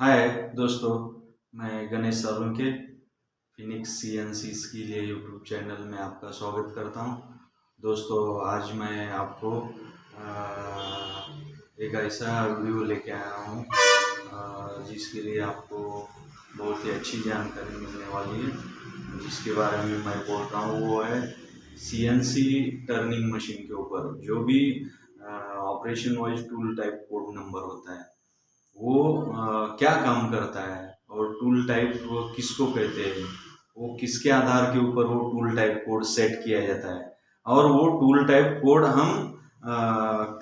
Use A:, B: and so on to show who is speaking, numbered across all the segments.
A: हाय दोस्तों, मैं गणेश सालुंके फिनिक्स सीएनसीज के लिए यूट्यूब चैनल में आपका स्वागत करता हूं। दोस्तों, आज मैं आपको एक ऐसा वीडियो लेके आया हूं जिसके लिए आपको बहुत ही अच्छी जानकारी मिलने वाली है। जिसके बारे में मैं बोल रहा हूं वो है सीएनसी टर्निंग मशीन के ऊपर जो भी operation wise tool type code number होता है वो क्या काम करता है और टूल टाइप वो किसको कहते हैं, वो किसके आधार के ऊपर वो टूल टाइप कोड सेट किया जाता है और वो टूल टाइप कोड हम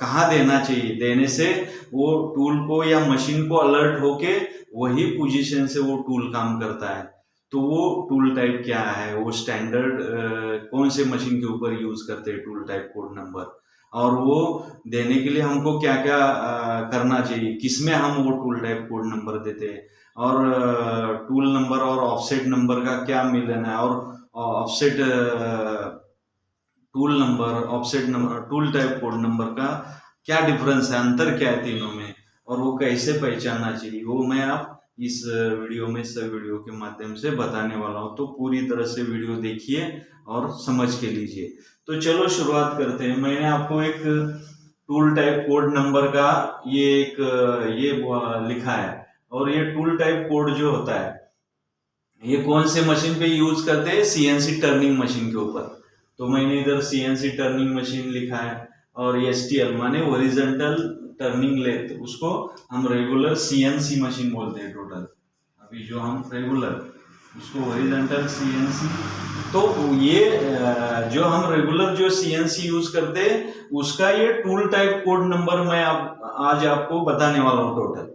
A: कहाँ देना चाहिए। देने से वो टूल को या मशीन को अलर्ट होके वही पोजीशन से वो टूल काम करता है। तो वो टूल टाइप क्या है, वो स्टैंडर्ड कौन से मशीन के ऊपर यूज करते हैं टूल टाइप कोड नंबर, और वो देने के लिए हमको क्या क्या करना चाहिए, किसमें हम वो टूल टाइप कोड नंबर देते हैं, और टूल नंबर और ऑफसेट नंबर का क्या मिलन है, और offset tool number, offset number, tool type code number का क्या डिफरेंस है, अंतर क्या है तीनों में, और वो कैसे पहचानना चाहिए, वो मैं आप इस वीडियो में सब वीडियो के माध्यम से बताने वाला हूँ। तो पूरी तरह से वीडियो देखिए और समझ के लीजिए। तो चलो शुरुआत करते हैं। मैंने आपको एक टूल टाइप कोड नंबर का ये लिखा है, और ये टूल टाइप कोड जो होता है ये कौन से मशीन पे यूज करते हैं, सीएनसी टर्निंग मशीन के ऊपर। तो मैंने इधर सीएनसी टर्निंग मशीन लिखा है, और एसटीएल माने ओरिजेंटल टर्निंग लेथ, उसको हम रेगुलर सीएनसी मशीन बोलते हैं टोटल। अभी जो हम रेगुलर उसको ओरिजेंटल सीएनसी, तो ये जो हम रेगुलर जो सीएनसी यूज करते हैं उसका ये टूल टाइप कोड नंबर मैं आज आपको बताने वाला हूँ टोटल।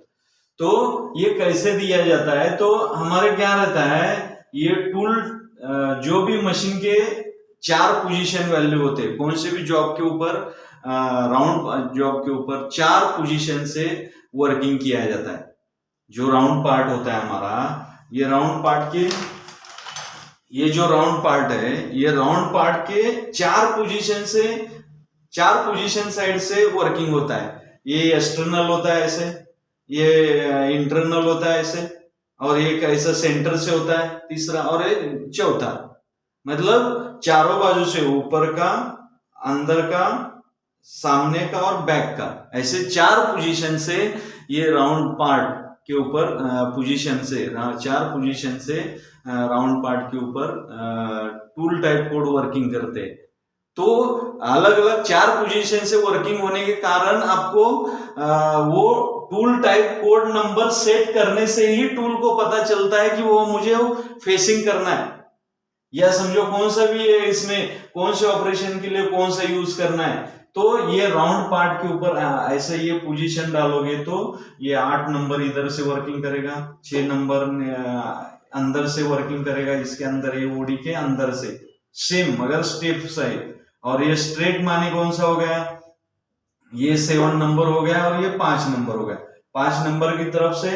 A: तो ये कैसे दिया जाता है, तो हमारे क्या रहता है, ये टूल जो भी मशीन के 4 पोजीशन वैल्यू होते हैं, कौन से भी जॉब के ऊपर, राउंड जॉब के ऊपर 4 पोजीशन से वर्किंग किया जाता है। जो राउंड पार्ट होता है हमारा, ये राउंड पार्ट के, ये जो राउंड पार्ट है, ये राउंड पार्ट के 4 पोजीशन साइड से वर्किंग होता है। ये एक्सटर्नल होता है ऐसे, ये इंटरनल होता है ऐसे, और एक ऐसा सेंटर से होता है तीसरा, और एक चौथा। मतलब चारों बाजू से, ऊपर का, अंदर का, सामने का और बैक का, ऐसे 4 पोजीशन से ये राउंड पार्ट के ऊपर पोजीशन से, 4 पोजीशन से राउंड पार्ट के ऊपर टूल टाइप कोड वर्किंग करते हैं। तो अलग अलग 4 पोजीशन से वर्किंग होने के कारण आपको वो tool type code number set करने से ही टूल को पता चलता है कि वो मुझे फेसिंग करना है, या समझो कौन सा भी है, इसमें कौन से ऑपरेशन के लिए कौन सा यूज करना है। तो ये राउंड पार्ट के ऊपर ऐसे ये पोजीशन डालोगे तो ये 8 नंबर इधर से वर्किंग करेगा, 6 नंबर अंदर से वर्किंग करेगा, इसके अंदर ये ओडी के अंदर से सेम मगर स्टेप साइड, और ये स्ट्रेट माने कौन सा हो गया, ये 7 नंबर हो गया, और ये 5 नंबर हो गया। 5 नंबर की तरफ से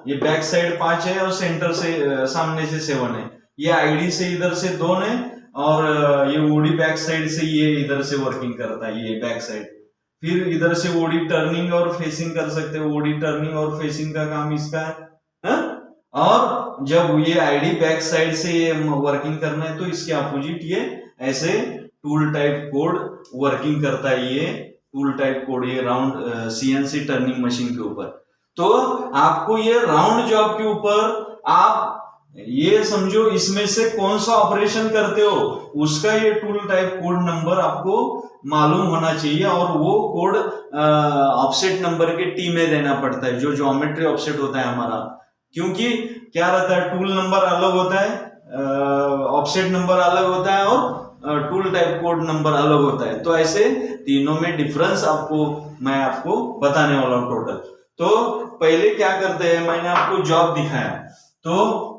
A: ये बैक साइड 5 है, और सेंटर से सामने से 7 है। ये आईडी से इधर से 2 है, और ये ओडी बैक साइड से ये इधर से वर्किंग करता है, ये बैक साइड। फिर इधर से ओडी टर्निंग और फेसिंग कर सकते हो, ओडी टर्निंग और फेसिंग का काम इसका है। और जब ये आईडी बैक साइड से ये वर्किंग करना है तो इसके अपोजिट ये ऐसे टूल टाइप कोड वर्किंग करता है, ये टूल टाइप कोड, ये राउंड सीएनसी टर्निंग मशीन के ऊपर। तो आपको ये राउंड जॉब के ऊपर आप ये समझो इसमें से कौन सा ऑपरेशन करते हो उसका ये टूल टाइप कोड नंबर आपको मालूम होना चाहिए, और वो कोड ऑफसेट नंबर के टी में देना पड़ता है, जो ज्योमेट्री ऑफसेट होता है हमारा। क्योंकि क्या रहता है, टूल नंबर अलग होता है, ऑफसेट नंबर अलग होता है, और टूल टाइप कोड नंबर अलग होता है। तो ऐसे तीनों में डिफरेंस मैं आपको बताने वाला हूँ टोटल। तो पहले क्या करते हैं, मैंने आपको जॉब दिखाया, तो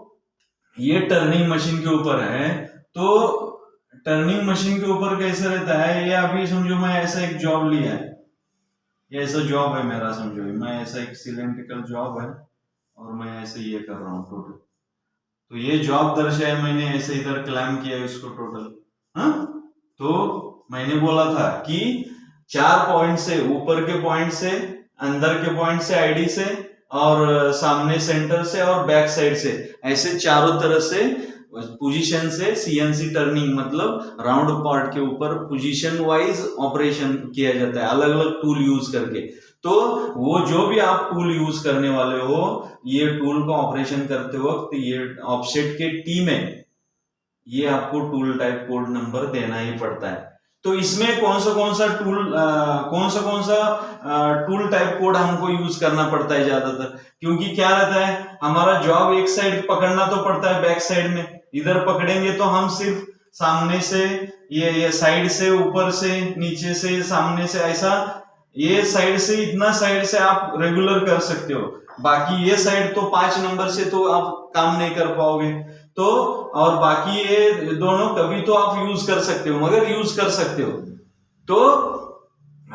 A: ये टर्निंग मशीन के ऊपर है। तो टर्निंग मशीन के ऊपर कैसे रहता है, ये अभी समझो मैं ऐसा एक जॉब लिया है, ये ऐसा जॉब है मेरा, समझो मैं ऐसा एक सिलेंड्रिकल जॉब है, और मैं ऐसे ये कर रहा हूँ टोटल। तो ये जॉब दर्शाया मैंने ऐसे इधर क्लैम्प किया इसको टोटल। तो मैंने बोला था कि 4 पॉइंट से, ऊपर के पॉइंट से, अंदर के पॉइंट से आईडी से, और सामने सेंटर से और बैक साइड से, ऐसे चारों तरह से पोजीशन से सीएनसी टर्निंग मतलब राउंड पार्ट के ऊपर पोजीशन वाइज ऑपरेशन किया जाता है अलग अलग टूल यूज करके। तो वो जो भी आप टूल यूज करने वाले हो, ये टूल का ऑपरेशन करते वक्त ये ऑफसेट के टी में ये आपको टूल टाइप कोड नंबर देना ही पड़ता है। तो इसमें कौन सा टूल टाइप कोड हमको यूज करना पड़ता है ज्यादातर, क्योंकि क्या रहता है हमारा जॉब एक साइड पकड़ना तो पड़ता है, बैक साइड में इधर पकड़ेंगे तो हम सिर्फ सामने से ये साइड से, ऊपर से, नीचे से, सामने से, ऐसा ये साइड से इतना साइड से आप रेगुलर कर सकते हो, बाकी ये साइड तो 5 नंबर से तो आप काम नहीं कर पाओगे। तो और बाकी ये दोनों कभी तो आप यूज कर सकते हो, मगर यूज कर सकते हो। तो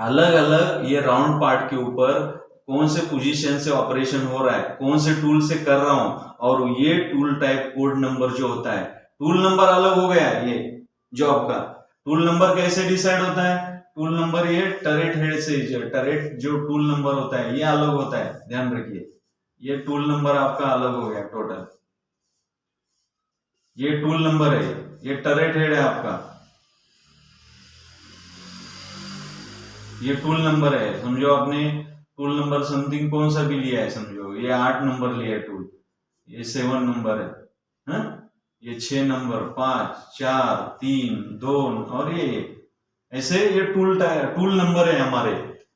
A: अलग अलग ये राउंड पार्ट के ऊपर कौन से पोजीशन से ऑपरेशन हो रहा है, कौन से टूल से कर रहा हूं, और ये टूल टाइप कोड नंबर जो होता है, टूल नंबर अलग हो गया ये जॉब का। टूल नंबर कैसे डिसाइड होता है, टूल नंबर ये टरेट हेड से, टरेट जो टूल नंबर होता है ये अलग होता है, ध्यान रखिए। ये टूल नंबर आपका अलग हो गया टोटल, ये टूल नंबर है, ये टरेट हेड है आपका, ये टूल नंबर है। समझो आपने टूल नंबर समथिंग कौन सा भी लिया है, समझो ये 8 नंबर लिया है टूल, ये 7 नंबर है, ये 6 नंबर, 5, 4, 3, 2 और ये ऐसे ये टूल नंबर है हमारे।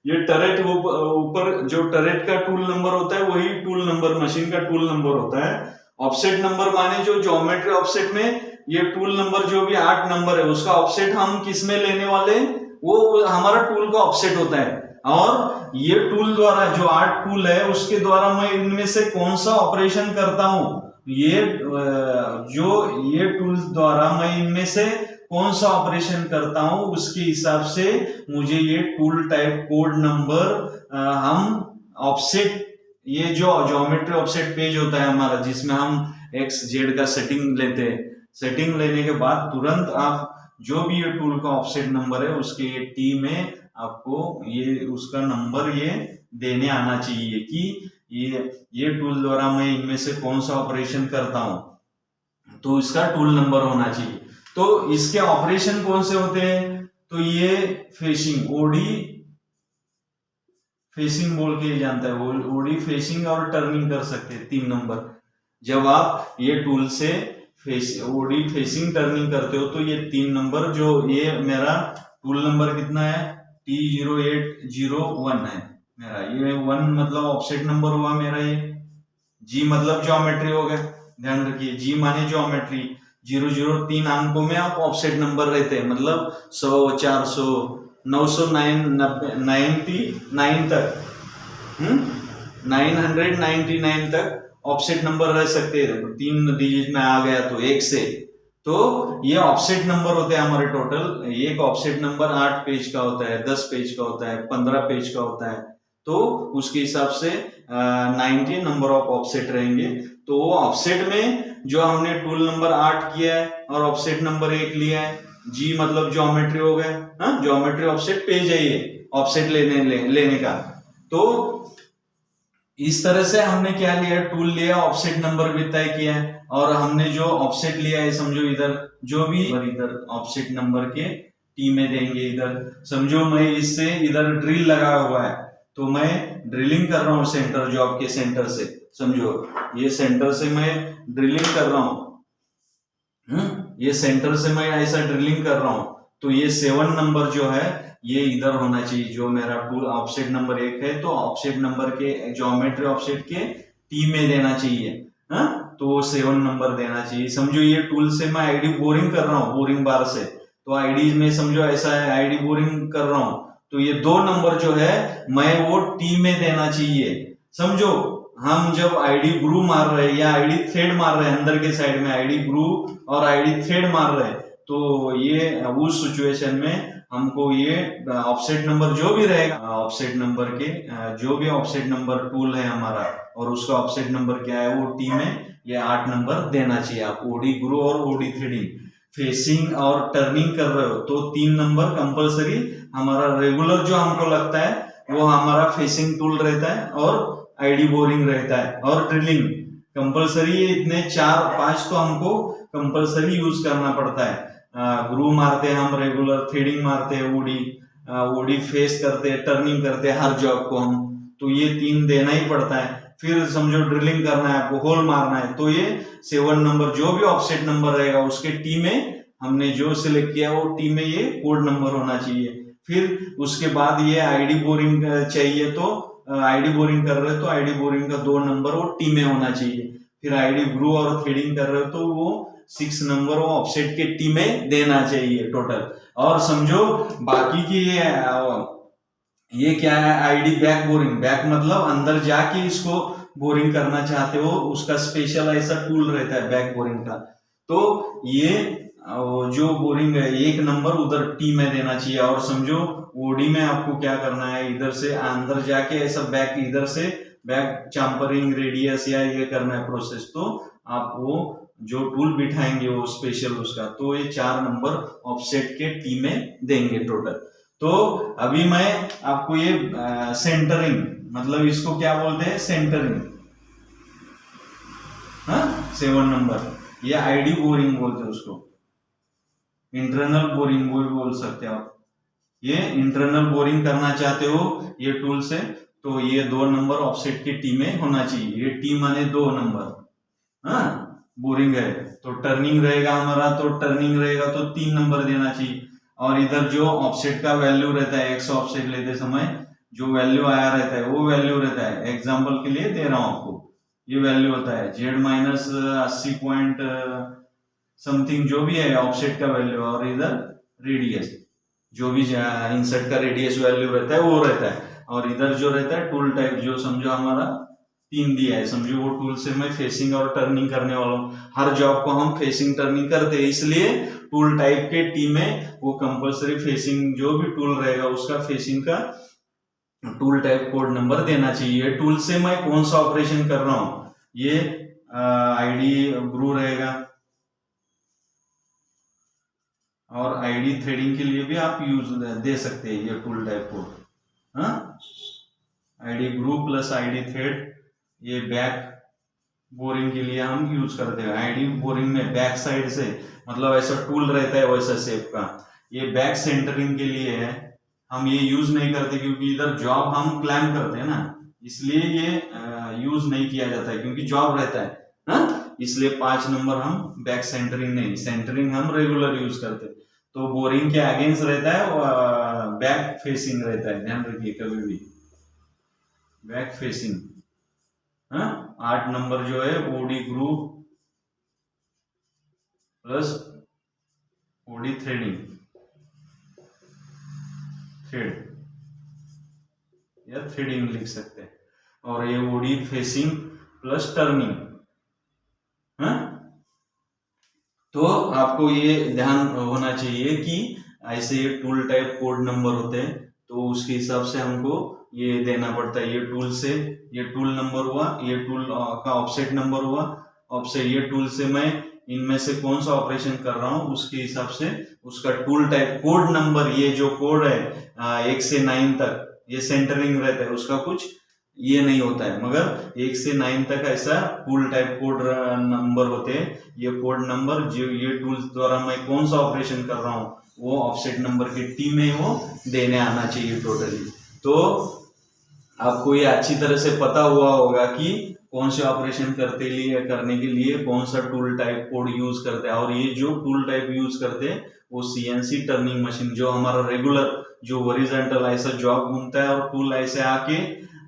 A: ये टरेट ऊपर जो टरेट का टूल नंबर होता है वही टूल नंबर मशीन का टूल नंबर होता है। ऑफसेट नंबर माने जो ज्योमेट्री ऑफसेट में ये टूल नंबर जो भी 8 नंबर है उसका ऑफसेट हम किस में लेने वाले, वो हमारा टूल का ऑफसेट होता है। और ये टूल द्वारा जो 8 टूल है उसके द्वारा मैं इनमें से कौन सा ऑपरेशन करता हूं, ये टूल द्वारा मैं इनमें से कौन सा ऑपरेशन करता हूं उसके हिसाब से मुझे ये टूल टाइप कोड नंबर हम ऑफसेट, ये जो ज्योमेट्री ऑफसेट पेज होता है हमारा जिसमें हम एक्स जेड का सेटिंग लेते हैं, सेटिंग लेने के बाद तुरंत आप जो भी ये टूल का ऑफसेट नंबर है उसके ये टी में आपको ये उसका नंबर ये देने आना चाहिए कि ये टूल द्वारा मैं इनमें से कौन सा ऑपरेशन करता हूं, तो इसका टूल नंबर होना चाहिए। तो इसके ऑपरेशन कौन से होते हैं, तो ये फेसिंग, ओडी फेसिंग बोल के जानता है, ओडी फेसिंग और टर्निंग कर सकते हैं 3 नंबर। जब आप ये टूल से ओडी फेसिंग टर्निंग करते हो तो ये 3 नंबर जो ये मेरा टूल नंबर कितना है T0801 है मेरा, ये 1 मतलब ऑफसेट नंबर हुआ मेरा, ये जी मतलब ज्योमेट्री हो गया, ध्यान रखिए जी माने ज्योमेट्री, 003 अंकों में आप ऑफसेट नंबर रहते हैं, मतलब 100, 400, 999 तक 999 तक ऑफसेट नंबर रह सकते हैं, 3 डिजिट में आ गया तो 1 से। तो ये ऑफसेट नंबर होते हैं हमारे टोटल। एक ऑफसेट नंबर 8 पेज का होता है, 10 पेज का होता है, 15 पेज का होता है, तो उसके हिसाब से 90 नंबर ऑफ ऑफसेट रहेंगे। तो वो ऑफसेट में जो हमने टूल नंबर 8 किया है और ऑफसेट नंबर 1 लिया है, जी मतलब ज्योमेट्री हो गया, ज्योमेट्री ऑफसेट पेज है ये ऑफसेट लेने का। तो इस तरह से हमने क्या लिया, टूल लिया, ऑफसेट नंबर भी तय किया है, और हमने जो ऑफसेट लिया है समझो इधर जो भी इधर ऑफसेट नंबर के टी में देंगे। इधर समझो मैं इससे इधर ड्रिल लगा हुआ है तो मैं ड्रिलिंग कर रहा हूँ सेंटर, जॉब के सेंटर से, समझो ये सेंटर से मैं ड्रिलिंग कर रहा हूँ, ये सेंटर से मैं ऐसा ड्रिलिंग कर रहा हूँ, तो ये 7 नंबर जो है ये इधर होना चाहिए, जो मेरा टूल ऑफसेट नंबर 1 है तो ऑफसेट नंबर के ज्योमेट्री ऑफसेट के टी में देना चाहिए, तो 7 नंबर देना चाहिए। समझो ये टूल से मैं आईडी बोरिंग कर रहा हूँ, बोरिंग बार से, तो आईडी में समझो ऐसा है आईडी बोरिंग कर रहा हूँ, तो ये 2 नंबर जो है मैं वो टी में देना चाहिए। समझो हम जब आईडी ग्रू मार रहे हैं या आईडी थ्रेड मार रहे हैं, अंदर के साइड में आईडी ग्रू और आईडी थ्रेड मार रहे हैं, तो ये उस सिचुएशन में हमको ये ऑफसेट नंबर जो भी रहेगा, ऑफसेट नंबर के जो भी ऑफसेट नंबर टूल है हमारा और उसका ऑफसेट नंबर क्या है वो टी में ये 8 नंबर देना चाहिए। आप ओडी ग्रू और ओडी थ्रेडिंग, फेसिंग और टर्निंग कर रहे हो तो 3 नंबर कंपलसरी हमारा रेगुलर जो हमको लगता है वो हमारा फेसिंग टूल रहता है, और आईडी बोरिंग रहता है, और ड्रिलिंग कंपलसरी। इतने 4-5 तो हमको कंपलसरी यूज करना पड़ता है। ग्रू मारते हैं हम रेगुलर, थ्रेडिंग मारते हैं, ओडी फेस करते हैं, टर्निंग करते हैं हर जॉब को हम, तो ये 3 देना ही पड़ता है। फिर समझो ड्रिलिंग करना है, आपको होल मारना है, तो ये 7 नंबर जो भी ऑफसेट नंबर रहेगा उसके टी में हमने जो सिलेक्ट किया वो टी में ये कोड नंबर होना चाहिए। फिर उसके बाद ये आईडी बोरिंग चाहिए, तो आईडी बोरिंग कर रहे हो तो आईडी बोरिंग का 2 नंबर वो टी में होना चाहिए। फिर आईडी ग्रू और थ्रेडिंग कर रहे हो तो वो 6 नंबर वो ऑफसेट के टी में देना चाहिए टोटल। और समझो बाकी की ये क्या है, आईडी बैक बोरिंग। बैक मतलब अंदर जाके इसको बोरिंग करना चाहते हो, उसका स्पेशल ऐसा टूल रहता है बैक बोरिंग का। तो ये जो बोरिंग है 1 नंबर उधर टी में देना चाहिए। और समझो ओडी में आपको क्या करना है, इधर से अंदर जाके ऐसा बैक, इधर से बैक चैम्फरिंग रेडियस या ये करना है प्रोसेस, तो आप वो जो टूल बिठाएंगे वो स्पेशल उसका, तो ये 4 नंबर ऑफसेट के टी में देंगे टोटल। तो अभी मैं आपको ये सेंटरिंग, मतलब इसको क्या बोलते हैं, सेंटरिंग, हाँ 7 नंबर, ये आईडी बोरिंग बोलते हैं उसको, इंटरनल बोरिंग भी बोल सकते हो आप। ये इंटरनल बोरिंग करना चाहते हो ये टूल से, तो ये 2 नंबर ऑफसेट की टी में होना चाहिए। ये टी माने 2 नंबर, हाँ बोरिंग है तो टर्निंग रहेगा हमारा, तो टर्निंग रहेगा तो 3 नंबर देना चाहिए। और इधर जो ऑफसेट का वैल्यू रहता है, एक्स ऑफसेट लेते समय जो वैल्यू आया रहता है वो वैल्यू रहता है। एग्जाम्पल के लिए दे रहा हूं आपको, ये वैल्यू होता है Z-80 पॉइंट समथिंग जो भी है ऑफसेट का वैल्यू, और इधर रेडियस जो भी इंसर्ट का रेडियस वैल्यू रहता है वो रहता है। और इधर जो रहता है टूल टाइप, जो समझो हमारा 3 दिया है, समझो वो टूल से मैं फेसिंग और टर्निंग करने वाला हूँ। हर जॉब को हम फेसिंग टर्निंग करते हैं, इसलिए टूल टाइप के टी में वो कंपलसरी फेसिंग जो भी टूल रहेगा उसका फेसिंग का टूल टाइप कोड नंबर देना चाहिए। टूल से मैं कौन सा ऑपरेशन कर रहा हूं, ये आईडी ग्रू रहेगा, और आईडी थ्रेडिंग के लिए भी आप यूज दे सकते हैं ये टूल टाइप को, हाँ आईडी ग्रू प्लस आईडी थ्रेड, ये बैक बोरिंग के लिए हम यूज करते हैं। आईडी बोरिंग में बैक साइड से, मतलब ऐसा टूल रहता है वैसा शेप का, ये बैक सेंटरिंग के लिए है, हम ये यूज नहीं करते क्योंकि इधर जॉब हम क्लैम करते हैं ना, इसलिए ये यूज नहीं किया जाता है क्योंकि जॉब रहता है, हाँ इसलिए 5 नंबर हम बैक सेंटरिंग नहीं, सेंटरिंग हम रेगुलर यूज करते हैं। तो बोरिंग के अगेंस्ट रहता है, बैक फेसिंग रहता है, ध्यान रखिए कभी भी बैक फेसिंग। हाँ 8 नंबर जो है ओडी ग्रू प्लस ओडी थ्रेड या थ्रेडिंग लिख सकते हैं, और ये ओडी फेसिंग प्लस टर्निंग। हाँ तो आपको ये ध्यान होना चाहिए कि ऐसे ये टूल टाइप कोड नंबर होते हैं, तो उसके हिसाब से हमको ये देना पड़ता है। ये टूल से ये टूल नंबर हुआ, ये टूल का ऑफसेट नंबर हुआ, ऑफसेट ये टूल से मैं इनमें से कौन सा ऑपरेशन कर रहा हूं उसके हिसाब से उसका टूल टाइप कोड नंबर, ये जो कोड है 1 से 9 तक ये सेंटरिंग रहता है, उसका कुछ ये नहीं होता है, मगर 1 से 9 तक ऐसा टूल टाइप कोड नंबर होते हैं। ये कोड नंबर जो ये टूल द्वारा मैं कौन सा ऑपरेशन कर रहा हूँ वो ऑफसेट नंबर के टी में वो देने आना चाहिए टोटली। तो आपको ये अच्छी तरह से पता हुआ होगा कि कौन से ऑपरेशन करने के लिए कौन सा टूल टाइप कोड यूज करते हैं। और ये जो टूल टाइप यूज करते हैं वो सीएनसी टर्निंग मशीन, जो हमारा रेगुलर जो हॉरिजॉन्टल ऐसा जॉब घूमता है और टूल ऐसे आके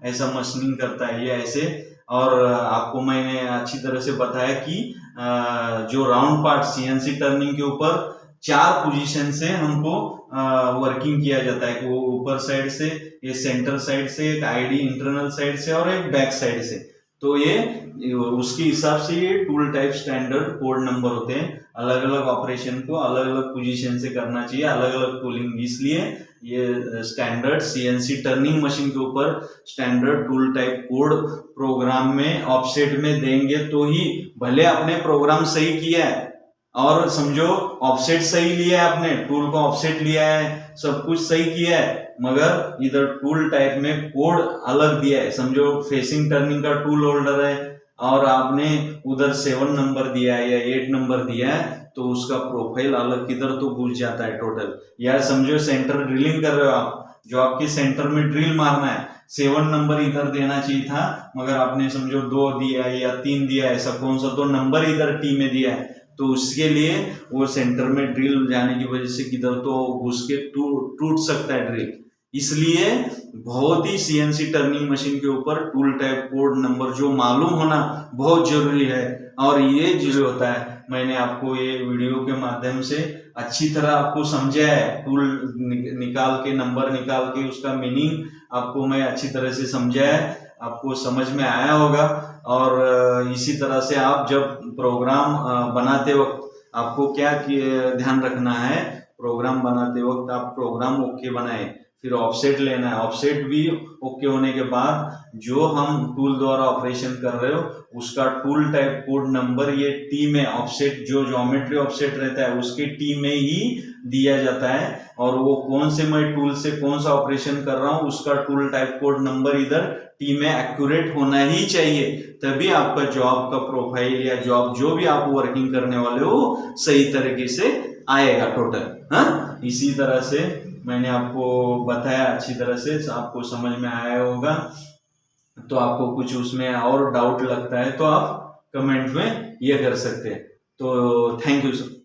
A: ऐसा मशीनिंग करता है ये ऐसे। और आपको मैंने अच्छी तरह से बताया कि जो राउंड पार्ट सीएनसी टर्निंग के ऊपर 4 पोजीशन से हमको वर्किंग किया जाता है, वो ऊपर साइड से, ये सेंटर साइड से, एक आईडी इंटरनल साइड से और एक बैक साइड से। तो ये उसके हिसाब से ये tool type standard code number होते हैं। अलग अलग ऑपरेशन को अलग अलग पोजीशन से करना चाहिए, अलग अलग टूलिंग, इसलिए ये स्टैंडर्ड सीएनसी टर्निंग मशीन के ऊपर standard tool type code program में ऑफसेट में देंगे तो ही, भले अपने प्रोग्राम सही किया है और समझो ऑफसेट सही लिया है आपने, टूल का ऑफसेट लिया है, सब कुछ सही किया है, मगर इधर टूल टाइप में कोड अलग दिया है। समझो फेसिंग टर्निंग का टूल होल्डर है और आपने उधर 7 नंबर दिया है या 8 नंबर दिया है, तो उसका प्रोफाइल अलग किधर तो घुस जाता है टोटल। या समझो सेंटर ड्रिलिंग कर रहे हो आप, जो आपके सेंटर में ड्रिल मारना है, 7 नंबर इधर देना चाहिए था, मगर आपने समझो 2 दिया है या 3 दिया है, ऐसा कौन सा 2 नंबर इधर टी में दिया है, तो उसके लिए वो सेंटर में ड्रिल जाने की वजह से किधर तो घुस के टूट सकता है ड्रिल। इसलिए बहुत ही सीएनसी टर्निंग मशीन के ऊपर टूल टाइप कोड नंबर जो मालूम होना बहुत जरूरी है। और ये जो होता है, मैंने आपको ये वीडियो के माध्यम से अच्छी तरह आपको समझा है, टूल निकाल के नंबर निकाल के उसका मीनिंग आपको मैं अच्छी तरह से समझा है, आपको समझ में आया होगा। और इसी तरह से आप जब प्रोग्राम बनाते वक्त आपको क्या ध्यान रखना है, प्रोग्राम बनाते वक्त आप प्रोग्राम ओके बनाए, फिर ऑफसेट लेना है, ऑफसेट भी ओके होने के बाद जो हम टूल द्वारा ऑपरेशन कर रहे हो उसका टूल टाइप कोड नंबर ये टी में ऑफसेट, जो ज्योमेट्री ऑफसेट रहता है उसके टी में ही दिया जाता है। और वो कौन से मैं टूल से कौन सा ऑपरेशन कर रहा हूँ उसका टूल टाइप कोड नंबर इधर टी में एक्यूरेट होना ही चाहिए, तभी आपका जॉब का प्रोफाइल या जॉब जो भी आप वर्किंग करने वाले हो सही तरीके से आएगा टोटल। हाँ, इसी तरह से मैंने आपको बताया, अच्छी तरह से आपको समझ में आया होगा। तो आपको कुछ उसमें और डाउट लगता है तो आप कमेंट में ये कर सकते हैं। तो थैंक यू सर।